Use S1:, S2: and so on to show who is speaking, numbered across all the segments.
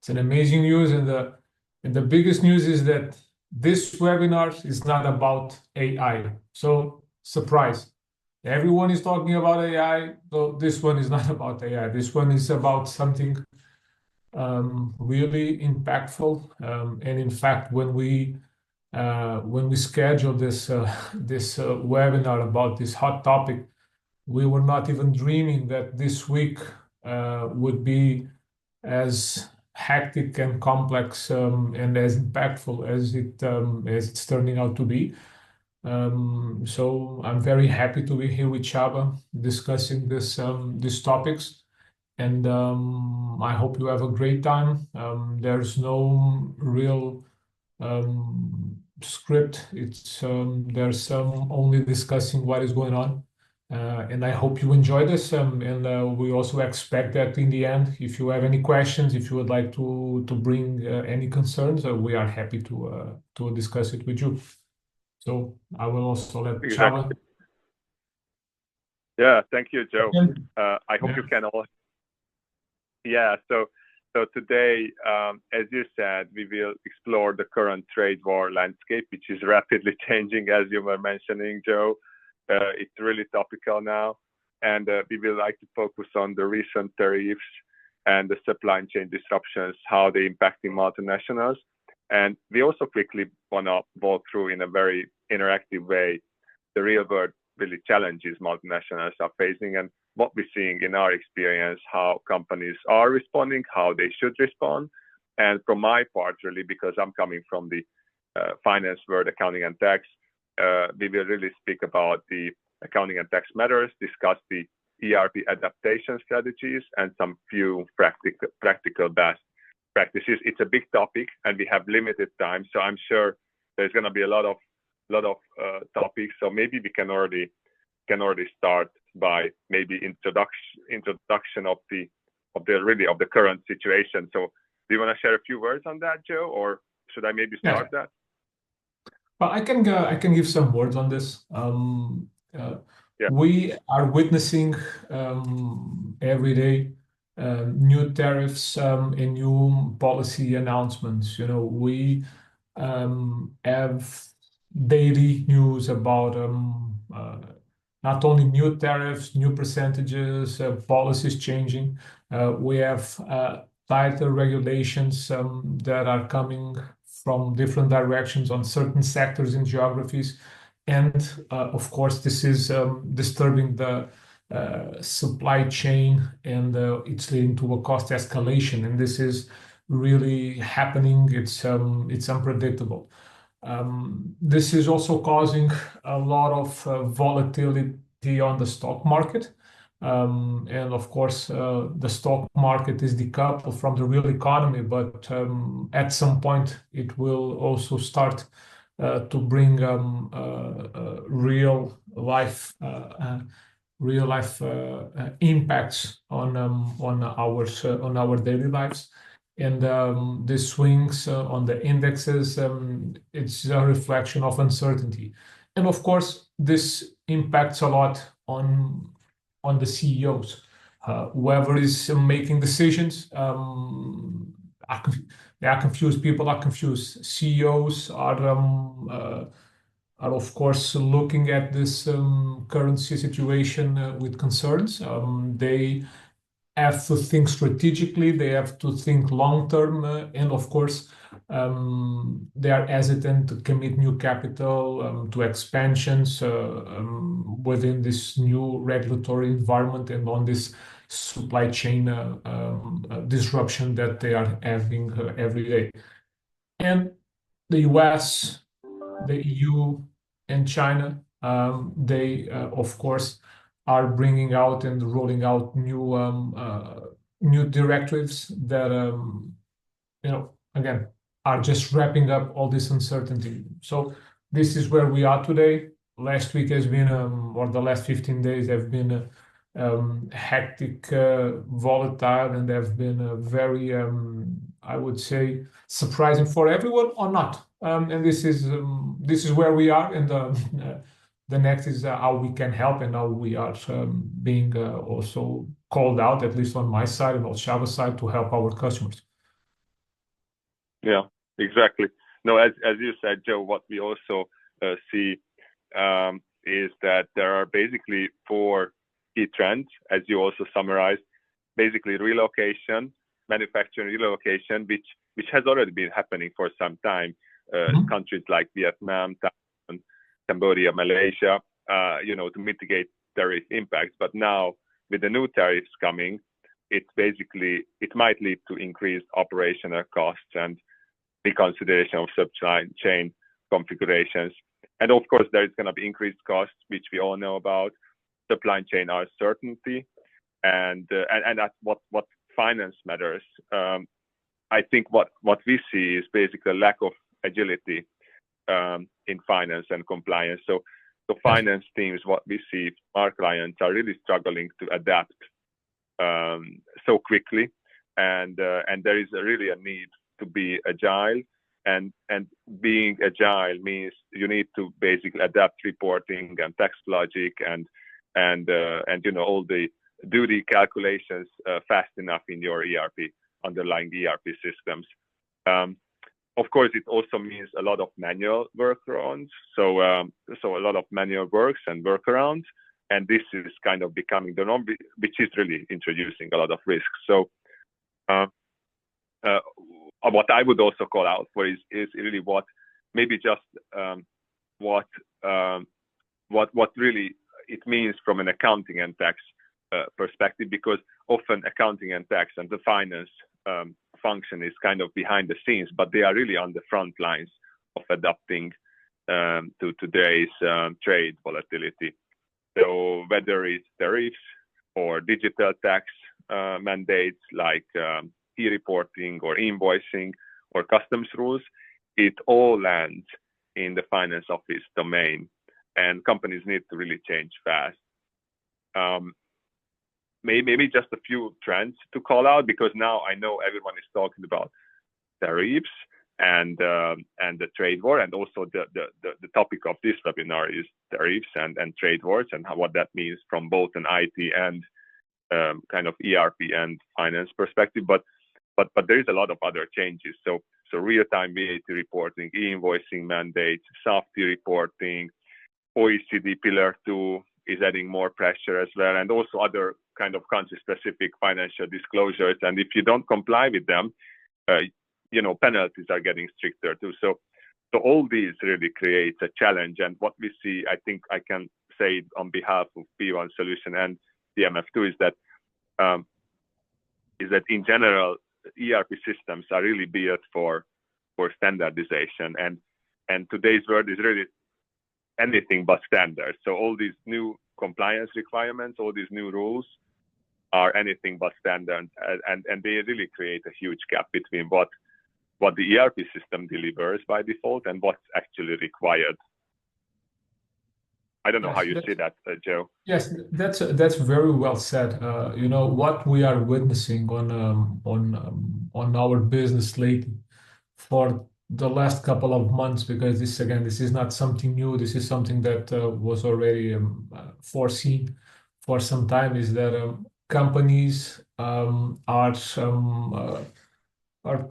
S1: It's an amazing news, and the biggest news is that this webinar is not about AI. So surprise, everyone is talking about AI, so this one is not about AI. This one is about something really impactful. And in fact, when we scheduled this webinar about this hot topic, we were not even dreaming that this week would be as hectic and complex and as impactful as it's turning out to be. So I'm very happy to be here with Csaba discussing these topics, and I hope you have a great time. There's no real script. There's only discussing what is going on. And I hope you enjoy this. And we also expect that in the end, if you have any questions, if you would like to bring any concerns, we are happy to discuss it with you. So I will also let Csaba.
S2: Yeah, thank you, Joe. I hope you can all. Yeah, so today, as you said, we will explore the current trade war landscape, which is rapidly changing, as you were mentioning, Joe. It's really topical now, and we will like to focus on the recent tariffs and the supply chain disruptions, how they're impacting multinationals. And we also quickly want to walk through in a very interactive way the real world really challenges multinationals are facing and what we're seeing in our experience, how companies are responding, how they should respond. And from my part, really, because I'm coming from the finance world, accounting and tax, we will really speak about the accounting and tax matters, discuss the ERP adaptation strategies, and some few practical best practices. It's a big topic, and we have limited time, so I'm sure there's going to be a lot of topics. So maybe we can already start by maybe introduction of the current situation. So do you want to share a few words on that, Joe, or should I maybe start that?
S1: Well, I can give some words on this. We are witnessing every day new tariffs and new policy announcements. We have daily news about not only new tariffs, new percentages, policies changing. We have tighter regulations that are coming from different directions on certain sectors and geographies. And of course, this is disturbing the supply chain, and it's leading to a cost escalation. And this is really happening. It's unpredictable. This is also causing a lot of volatility on the stock market. And of course, the stock market is decoupled from the real economy, but at some point it will also start to bring real life impacts on our daily lives. And the swings on the indexes, it's a reflection of uncertainty. And of course, this impacts a lot on the CEOs. Whoever is making decisions, they are confused. People are confused. CEOs are of course looking at this currency situation with concerns. They have to think strategically, they have to think long term, and of course, they are hesitant to commit new capital to expansions within this new regulatory environment and on this supply chain disruption that they are having every day. And the US, the EU, and China, they of course are bringing out and rolling out new directives that again are just wrapping up all this uncertainty. So this is where we are today. Last week has been or the last 15 days have been hectic, volatile, and have been very I would say surprising for everyone or not. And this is where we are, and the next is how we can help, and how we are being also called out, at least on my side and on Csaba's side, to help our customers.
S2: Yeah, exactly. No, as you said, Joe, what we also see is that there are basically four key trends, as you also summarized. Basically, relocation, manufacturing relocation, which has already been happening for some time. Countries like Vietnam, Thailand, Cambodia, Malaysia, to mitigate tariff impacts. But now, with the new tariffs coming, it might lead to increased operational costs and reconsideration of supply chain configurations. And of course, there is going to be increased costs, which we all know about, supply chain uncertainty, and that's what finance matters. I think what we see is basically a lack of agility in finance and compliance. So finance teams, what we see, our clients are really struggling to adapt so quickly, and there is really a need to be agile, and being agile means you need to basically adapt reporting and tax logic and all the duty calculations fast enough in your underlying ERP systems. Of course, it also means a lot of manual workarounds. So a lot of manual works and workarounds, and this is kind of becoming the norm, which is really introducing a lot of risks. So what I would also call out for is really what really it means from an accounting and tax perspective, because often accounting and tax and the finance function is kind of behind the scenes, but they are really on the front lines of adapting to today's trade volatility. So whether it's tariffs or digital tax mandates like e-reporting or invoicing or customs rules, it all lands in the finance office domain, and companies need to really change fast. Maybe just a few trends to call out, because now I know everyone is talking about tariffs and the trade war, and also the topic of this webinar is tariffs and trade wars and what that means from both an IT and kind of ERP and finance perspective. But there is a lot of other changes. So real-time VAT reporting, e-invoicing mandates, SAFTI reporting, OECD Pillar 2 is adding more pressure as well, and also other kind of country-specific financial disclosures. And if you don't comply with them, penalties are getting stricter too. So all these really creates a challenge. And what we see, I think I can say on behalf of P1 Solution and TMF2 is that in general, ERP systems are really built for standardization, and today's world is really anything but standard. So all these new compliance requirements, all these new rules are anything but standard, and they really create a huge gap between what the ERP system delivers by default and what's actually required. I don't know how you see that, Joe.
S1: Yes, that's very well said. What we are witnessing on our business lately for the last couple of months, because this is not something new. This is something that was already foreseen for some time. Is that companies are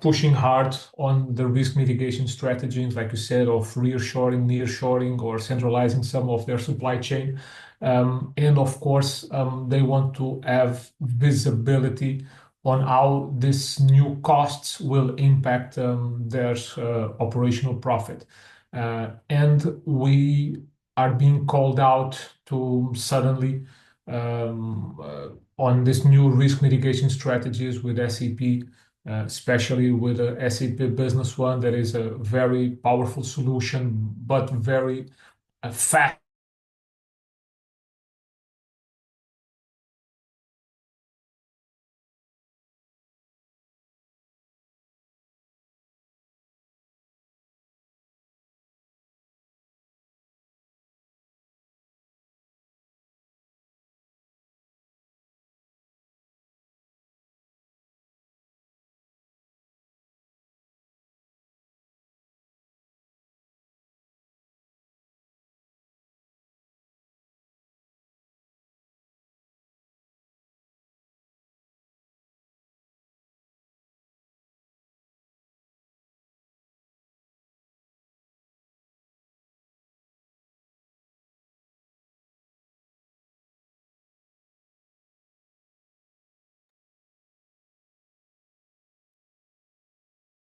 S1: pushing hard on the risk mitigation strategies, like you said, of reshoring, nearshoring, or centralizing some of their supply chain. And of course, they want to have visibility on how these new costs will impact their operational profit. And we are being called out to suddenly on this new risk mitigation strategies with SAP, especially with the SAP Business One, that is a very powerful solution, but very fast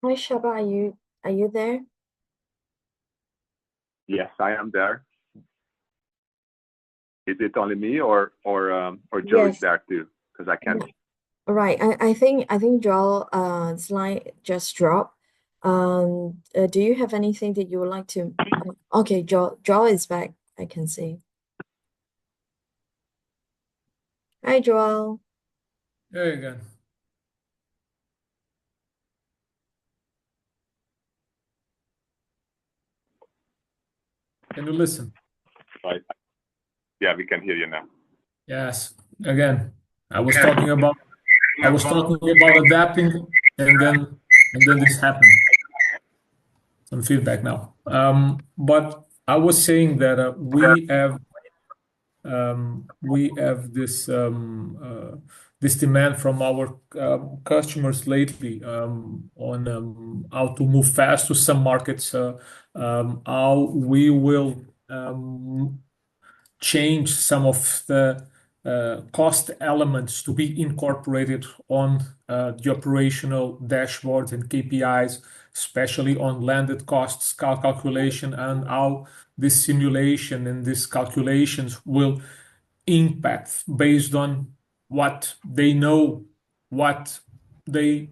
S3: Hi, Csaba, are you there?
S2: Yes, I am there. Is it only me or Joe is there too? Because I can't.
S3: Right. I think Joel's line just dropped. Do you have anything that you would like to? Okay, Joel is back. I can see. Hi, Joel.
S1: Hey again. Can you listen?
S2: Right. Yeah, we can hear you now.
S1: Yes. Again, I was talking about adapting, and then this happened. Some feedback now. But I was saying that we have this demand from our customers lately on how to move fast to some markets, how we will change some of the cost elements to be incorporated on the operational dashboards and KPIs, especially on landed costs calculation, and how this simulation and these calculations will impact based on what they know, what they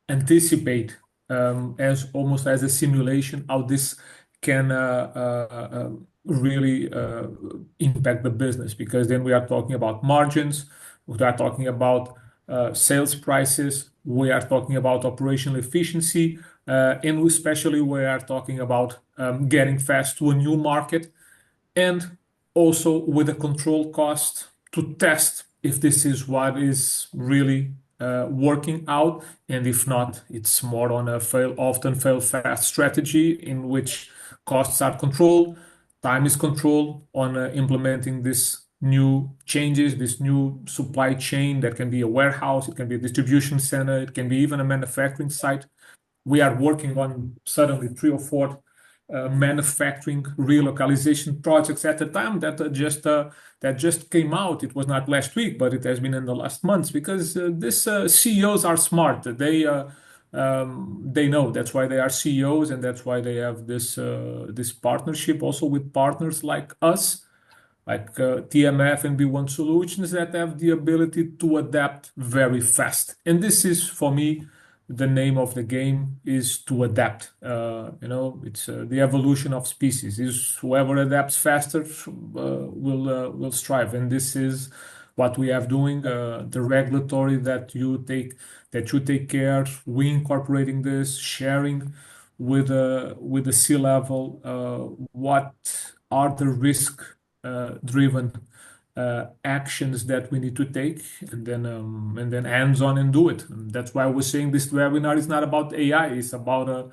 S1: anticipate, as almost as a simulation, how this can really impact the business. Because then we are talking about margins, we are talking about sales prices, we are talking about operational efficiency, and especially we are talking about getting fast to a new market, and also with a control cost to test if this is what is really working out, and if not, it's more on a often fail fast strategy in which costs are controlled, time is controlled on implementing this new changes, this new supply chain that can be a warehouse, it can be a distribution center, it can be even a manufacturing site. We are working on suddenly 3 or 4 manufacturing relocalization projects at the time that just came out. It was not last week, but it has been in the last months, because these CEOs are smart. They know that's why they are CEOs, and that's why they have this partnership also with partners like us, like TMF and B1 Solutions, that have the ability to adapt very fast. And this is, for me, the name of the game is to adapt. It's the evolution of species. Is whoever adapts faster will strive. And this is what we have doing. The regulatory that you take care. We incorporating this, sharing with the C-level what are the risk driven actions that we need to take, and then hands-on and do it. And that's why we're saying this webinar is not about AI, it's about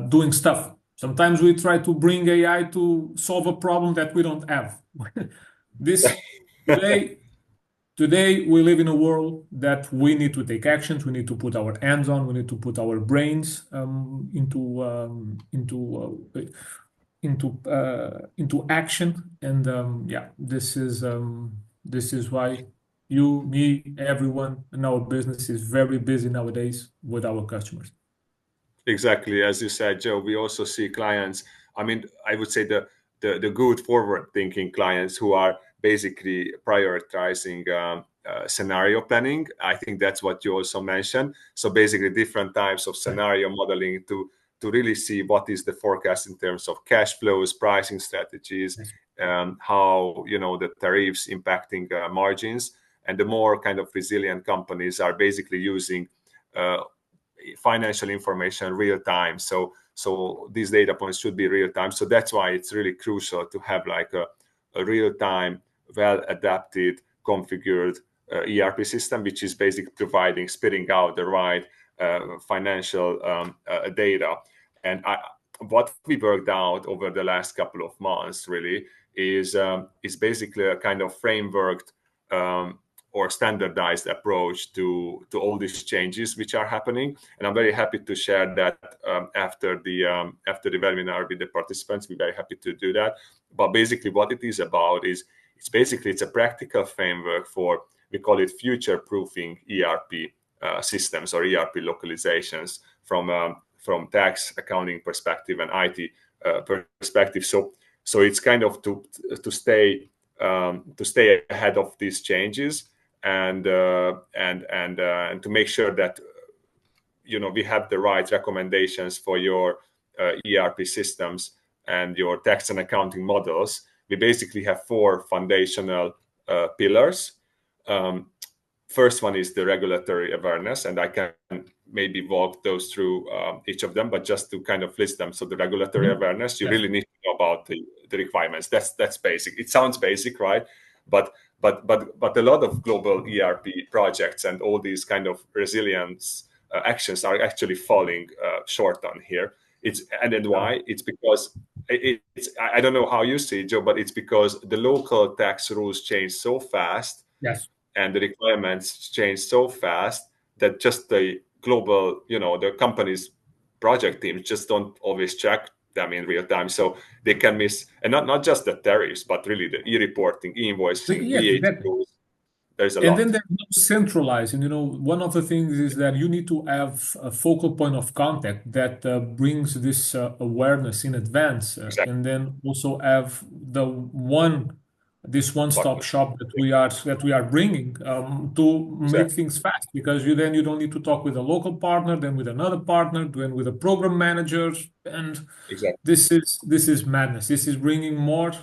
S1: doing stuff. Sometimes we try to bring AI to solve a problem that we don't have. Today we live in a world that we need to take actions, we need to put our hands on, we need to put our brains into action. And this is why you, me, everyone in our business is very busy nowadays with our customers.
S4: Exactly, as you said, Joe. We also see clients. I mean, I would say the good forward-thinking clients who are basically prioritizing scenario planning. I think that's what you also mentioned. So basically, different types of scenario modeling to really see what is the forecast in terms of cash flows, pricing strategies, how the tariffs impacting margins. And the more kind of resilient companies are basically using financial information real time. So these data points should be real time. So that's why it's really crucial to have like a real time, well adapted, configured ERP system, which is basically spitting out the right financial data. And what we worked out over the last couple of months really is basically a kind of frameworked or standardized approach to all these changes which are happening. And I'm very happy to share that after the webinar with the participants. We're very happy to do that. But basically what it is about is it's a practical framework for, we call it future-proofing ERP systems or ERP localizations from from tax accounting perspective and IT perspective. So it's kind of to stay ahead of these changes and to make sure that we have the right recommendations for your ERP systems and your tax and accounting models. We basically have 4 foundational pillars. First one is the regulatory awareness, and I can maybe walk those through each of them, but just to kind of list them. So the regulatory awareness, you really need to know about the requirements. That's basic. It sounds basic, right? But a lot of global ERP projects and all these kind of resilience actions are actually falling short on here. And then why? It's because I don't know how you see it, Joe, but it's because the local tax rules change so fast.
S1: Yes.
S4: And the requirements change so fast that just the global, the company's project teams just don't always check them in real time. So they can miss, and not just the tariffs, but really the e-reporting, e-invoicing, VAT rules. There's a lot.
S1: And then there's no centralizing. One of the things is that you need to have a focal point of contact that brings this awareness in advance,
S4: Exactly.
S1: and then also have this one-stop shop that we are bringing to make things fast, because you don't need to talk with a local partner, then with another partner, then with a program manager, and this is madness. This is bringing more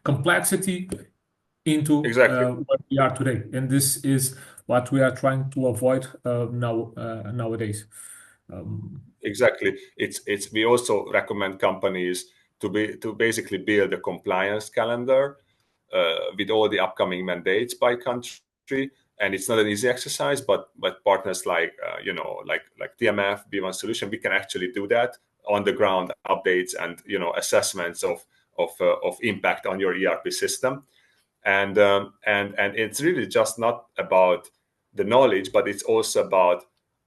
S1: complexity into where we are today, and this is what we are trying to avoid nowadays.
S4: Exactly. We also recommend companies to basically build a compliance calendar with all the upcoming mandates by country, and it's not an easy exercise. But partners like TMF, B1 Solution, we can actually do that on the ground updates and assessments of impact on your ERP system. And it's really just not about the knowledge, but it's also about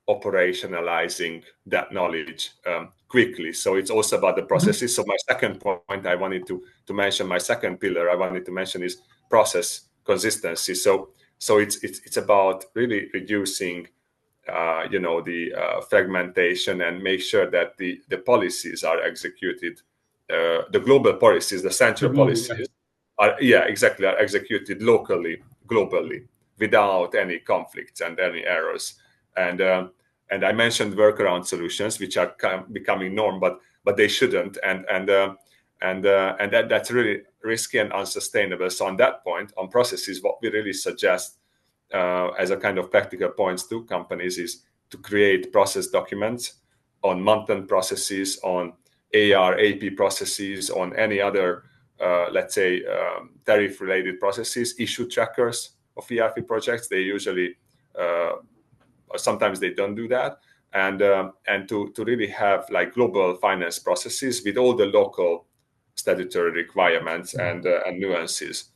S4: operationalizing that knowledge quickly. So it's also about the processes. So my second point I wanted to mention, my second pillar I wanted to mention is process consistency. So it's about really reducing the fragmentation and make sure that the policies are executed, the global policies, the central policies are executed locally, globally, without any conflicts and any errors. And I mentioned workaround solutions, which are becoming norm, but they shouldn't, and that's really risky and unsustainable. So on that point, on processes, what we really suggest as a kind of practical points to companies is to create process documents on month-end processes, on AR, AP processes, on any other tariff-related processes, issue trackers of ERP projects. They usually, sometimes they don't do that, and to really have like global finance processes with all the local statutory requirements and nuances.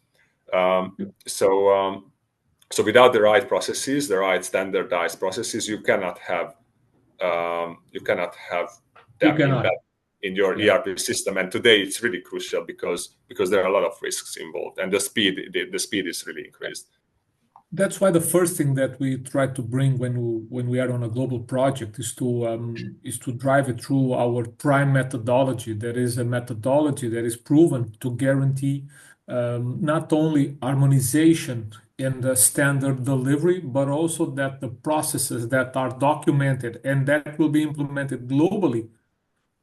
S4: So without the right processes, the right standardized processes, you cannot have that in your ERP system. And today it's really crucial because there are a lot of risks involved, and the speed is really increased.
S1: That's why the first thing that we try to bring when we are on a global project is to drive it through our prime methodology. That is a methodology that is proven to guarantee not only harmonization in the standard delivery, but also that the processes that are documented and that will be implemented globally,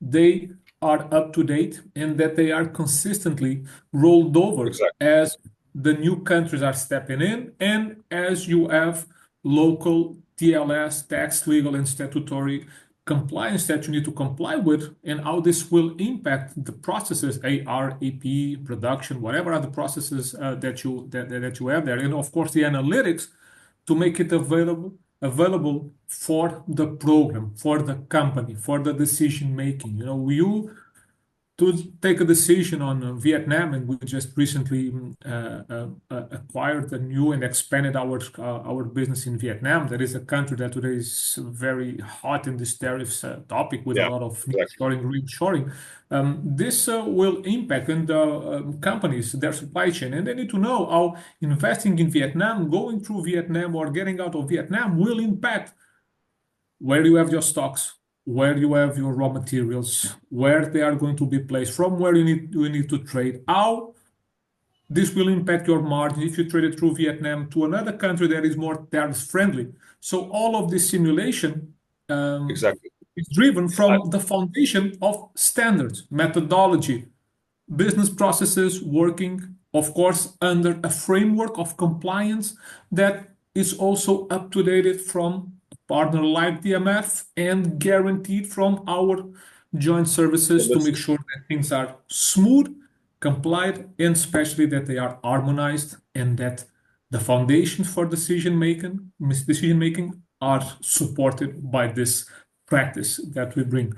S1: they are up to date, and that they are consistently rolled over as the new countries are stepping in, and as you have local TLS, tax, legal, and statutory compliance that you need to comply with, and how this will impact the processes, AR, AP, production, whatever are the processes that you have there, and of course the analytics to make it available for the program, for the company, for the decision making. You to take a decision on Vietnam, and we just recently acquired a new and expanded our business in Vietnam. That is a country that today is very hot in this tariffs topic with a lot of nearshoring, reshoring. This will impact companies, their supply chain, and they need to know how investing in Vietnam, going through Vietnam, or getting out of Vietnam will impact where you have your stocks, where you have your raw materials, where they are going to be placed, from where you need to trade, how this will impact your margin if you trade it through Vietnam to another country that is more tariff friendly. So all of this simulation
S4: Exactly.
S1: is driven from the foundation of standards, methodology, business processes working, of course, under a framework of compliance that is also up to date from a partner like TMF and guaranteed from our joint services to make sure that things are smooth, complied, and especially that they are harmonized and that the foundation for decision making are supported by this practice that we bring.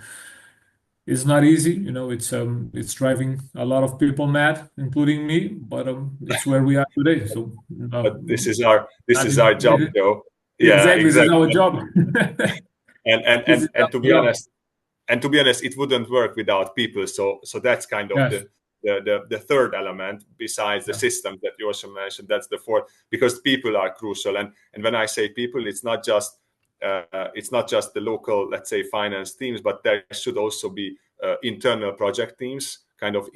S1: It's not easy, it's driving a lot of people mad, including me, but it's where we are today. So
S4: but this is our job, though. Yeah,
S1: exactly. This is our job.
S4: And to be honest, it wouldn't work without people. So that's kind of the third element besides the system that you also mentioned. That's the fourth, because people are crucial. And when I say people, it's not just the local, let's say, finance teams, but there should also be internal project teams kind of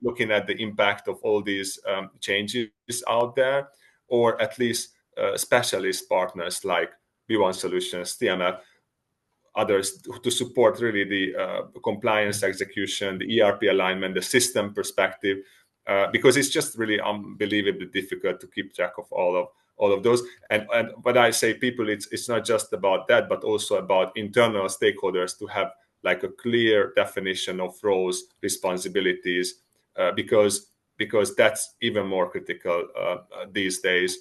S4: looking at the impact of all these changes out there, or at least specialist partners like B1 Solutions, TMF, others, to support really the compliance execution, the ERP alignment, the system perspective, because it's just really unbelievably difficult to keep track of all of those. And when I say people, it's not just about that, but also about internal stakeholders to have like a clear definition of roles, responsibilities, because that's even more critical these days.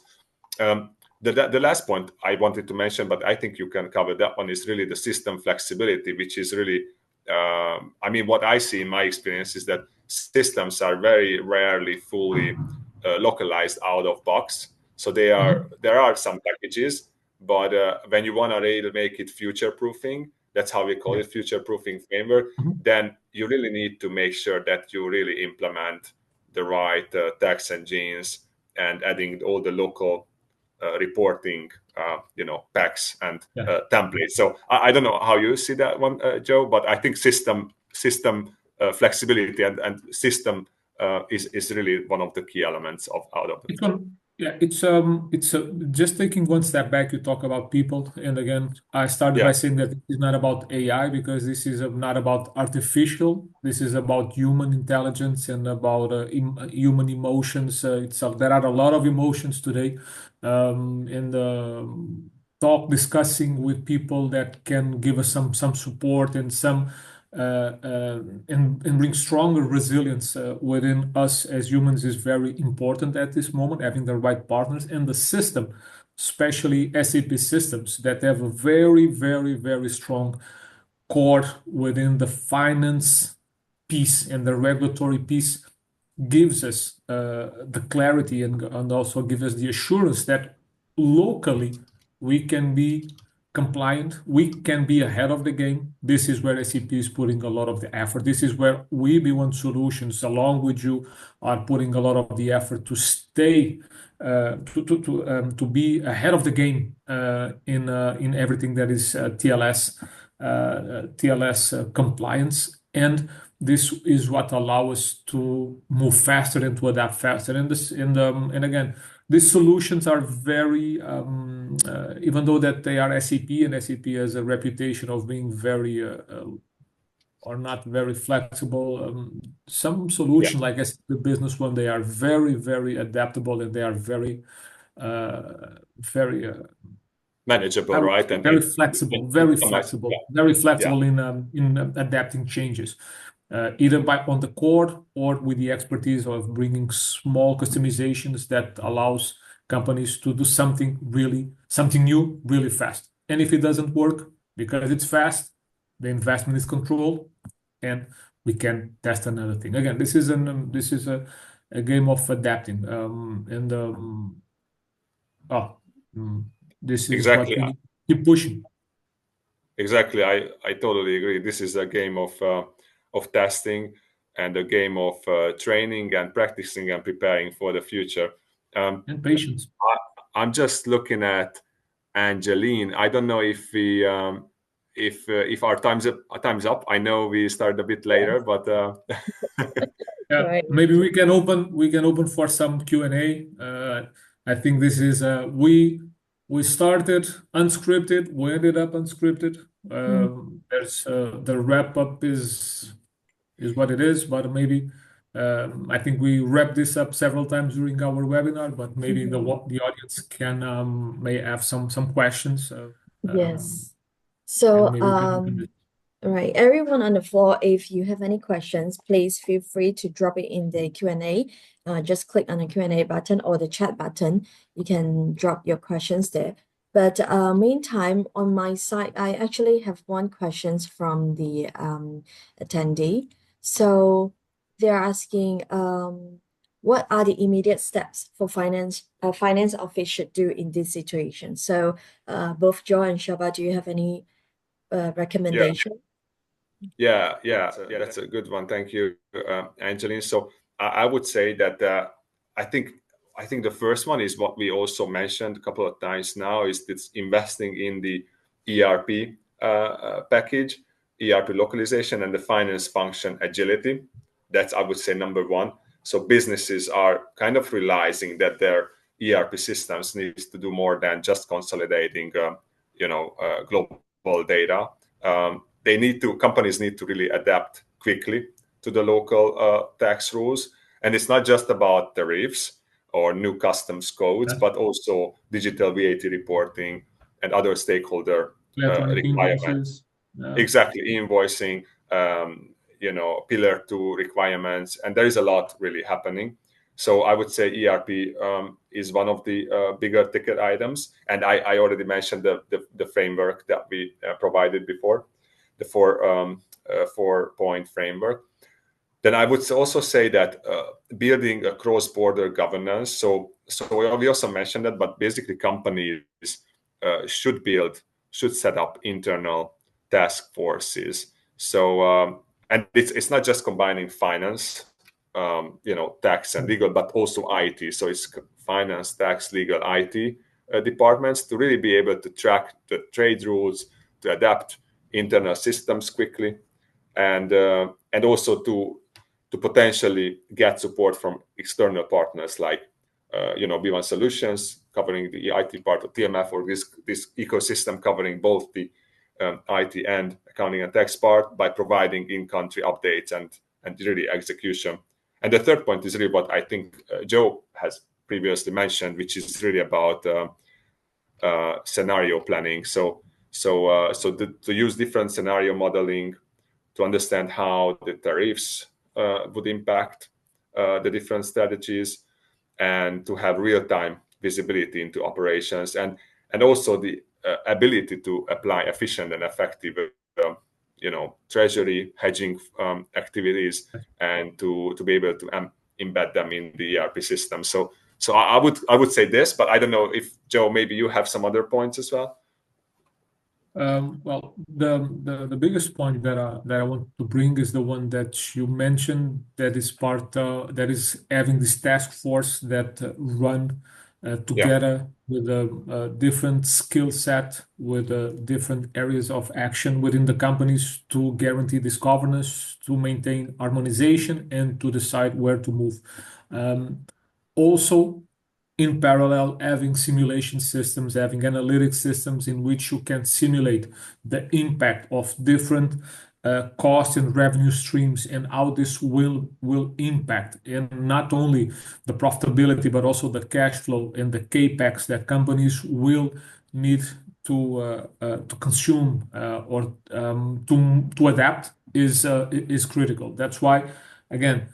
S4: The last point I wanted to mention, but I think you can cover that one, is really the system flexibility, which is really, what I see in my experience is that systems are very rarely fully localized out of box. So there are some packages, but when you want to really make it future-proofing, that's how we call it, future-proofing framework, then you really need to make sure that you really implement the right tax engines and adding all the local reporting, packs and templates. So I don't know how you see that one, Joe, but I think system flexibility and system is really one of the key elements out of it.
S1: It's just taking one step back. You talk about people, and again, I started by saying that it's not about AI, because this is not about artificial. This is about human intelligence and about human emotions. There are a lot of emotions today, in the discussing with people that can give us some support and and bring stronger resilience within us as humans is very important at this moment. Having the right partners and the system, especially SAP systems that have a very, very, very strong core within the finance piece and the regulatory piece, gives us the clarity and also gives us the assurance that locally we can be compliant, we can be ahead of the game. This is where SAP is putting a lot of the effort. This is where we, B1 Solutions, along with you, are putting a lot of the effort to stay, to be ahead of the game in everything that is TLS compliance. And this is what allows us to move faster and to adapt faster. And again, these solutions are very, even though that they are SAP, and SAP has a reputation of being very or not very flexible. Some solutions, like the business one, they are very, very adaptable, and they are very, very
S4: manageable, right? And
S1: very flexible, very flexible in adapting changes, either on the core or with the expertise of bringing small customizations that allows companies to do something new really fast. And if it doesn't work because it's fast, the investment is controlled, and we can test another thing. Again, this is a game of adapting, this is
S4: exactly
S1: what we need to keep pushing.
S4: Exactly, I totally agree. This is a game of testing and a game of training and practicing and preparing for the future.
S1: And patience.
S4: I'm just looking at Angeline. I don't know if if our time's up, I know we started a bit later, but
S1: Yeah,
S3: Right.
S1: maybe we can open for some Q&A. I think this is we started unscripted, we ended up unscripted. There's the wrap up is what it is, but maybe I think we wrapped this up several times during our webinar, but maybe the audience can may have some questions.
S3: Yes.
S1: And
S3: So,
S1: maybe we can open this.
S3: right, everyone on the floor, if you have any questions, please feel free to drop it in the Q&A. Just click on the Q&A button or the chat button. You can drop your questions there. But meantime, on my side, I actually have one question from the attendee. So they're asking, what are the immediate steps for finance office should do in this situation? So both João and Csaba, do you have any recommendation?
S4: Yeah, that's a good one. Thank you, Angeline. So I would say that I think the first one is what we also mentioned a couple of times now, is this investing in the ERP package, ERP localization, and the finance function agility. That's, I would say, number one. So businesses are kind of realizing that their ERP systems needs to do more than just consolidating, global data. Companies need to really adapt quickly to the local tax rules, and it's not just about tariffs or new customs codes, but also digital VAT reporting and other stakeholder requirements. Exactly, invoicing, Pillar 2 requirements, and there is a lot really happening. So I would say ERP is one of the bigger ticket items, and I already mentioned the framework that we provided before, the 4-point framework. Then I would also say that building a cross-border governance. So we also mentioned that, but basically companies should set up internal task forces. So and it's not just combining finance, tax and legal, but also IT. So it's finance, tax, legal, IT departments to really be able to track the trade rules, to adapt internal systems quickly, and also to potentially get support from external partners like B1 Solutions covering the IT part of TMF, or this ecosystem covering both the IT and accounting and tax part, by providing in-country updates and really execution. And the third point is really what I think Joe has previously mentioned, which is really about scenario planning. So to use different scenario modeling to understand how the tariffs would impact the different strategies, and to have real-time visibility into operations, and also the ability to apply efficient and effective treasury hedging activities, and to be able to embed them in the ERP system. So I would say this, but I don't know if Joe, maybe you have some other points as well.
S1: Well, the biggest point that I want to bring is the one that you mentioned, that is that is having this task force that run together with a different skill set, with different areas of action within the companies, to guarantee this governance, to maintain harmonization, and to decide where to move. Also, in parallel, having simulation systems, having analytic systems in which you can simulate the impact of different cost and revenue streams, and how this will impact, and not only the profitability, but also the cash flow and the capex that companies will need to consume or to adapt is critical. That's why, again,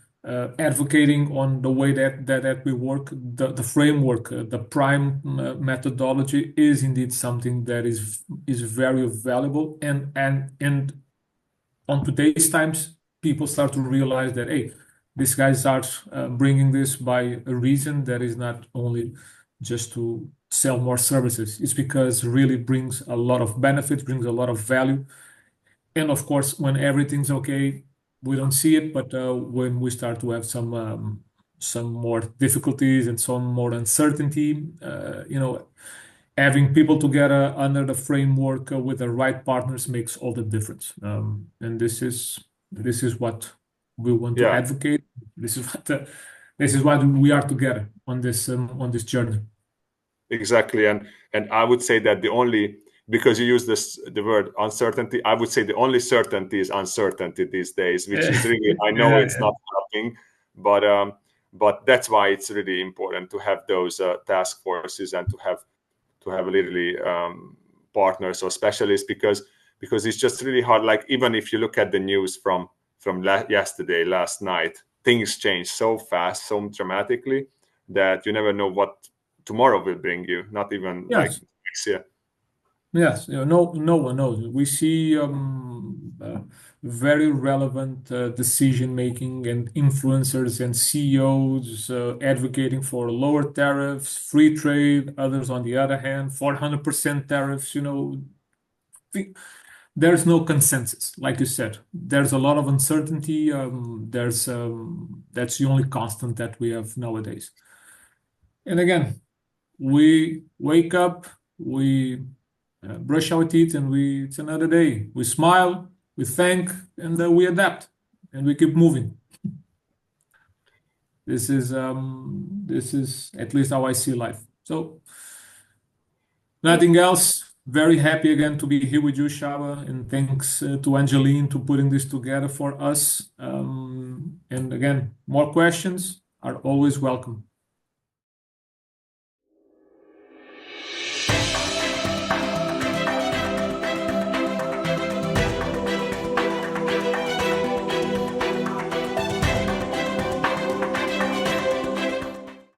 S1: advocating on the way that we work, the framework, the prime methodology is indeed something that is very valuable, and on today's times, people start to realize that, hey, these guys are bringing this by a reason that is not only just to sell more services. It's because it really brings a lot of benefits, brings a lot of value. And of course, when everything's okay, we don't see it, but when we start to have some more difficulties and some more uncertainty, having people together under the framework with the right partners makes all the difference. And this is what we want to advocate. This is why we are together on this journey.
S4: Exactly, and I would say that because you use the word uncertainty, I would say the only certainty is uncertainty these days, which is really, I know it's not helping, but that's why it's really important to have those task forces and to have literally partners or specialists, because it's just really hard. Like, even if you look at the news from yesterday, last night, things change so fast, so dramatically, that you never know what tomorrow will bring you, not even like next year.
S1: Yes, no one knows. We see very relevant decision making and influencers and CEOs advocating for lower tariffs, free trade. Others, on the other hand, 400% tariffs. There's no consensus, like you said. There's a lot of uncertainty. That's the only constant that we have nowadays. And again, we wake up, we brush our teeth, and it's another day. We smile, we thank, and we adapt, and we keep moving. This is at least how I see life. So nothing else. Very happy again to be here with you, Csaba, and thanks to Angeline to putting this together for us. And again, more questions are always welcome.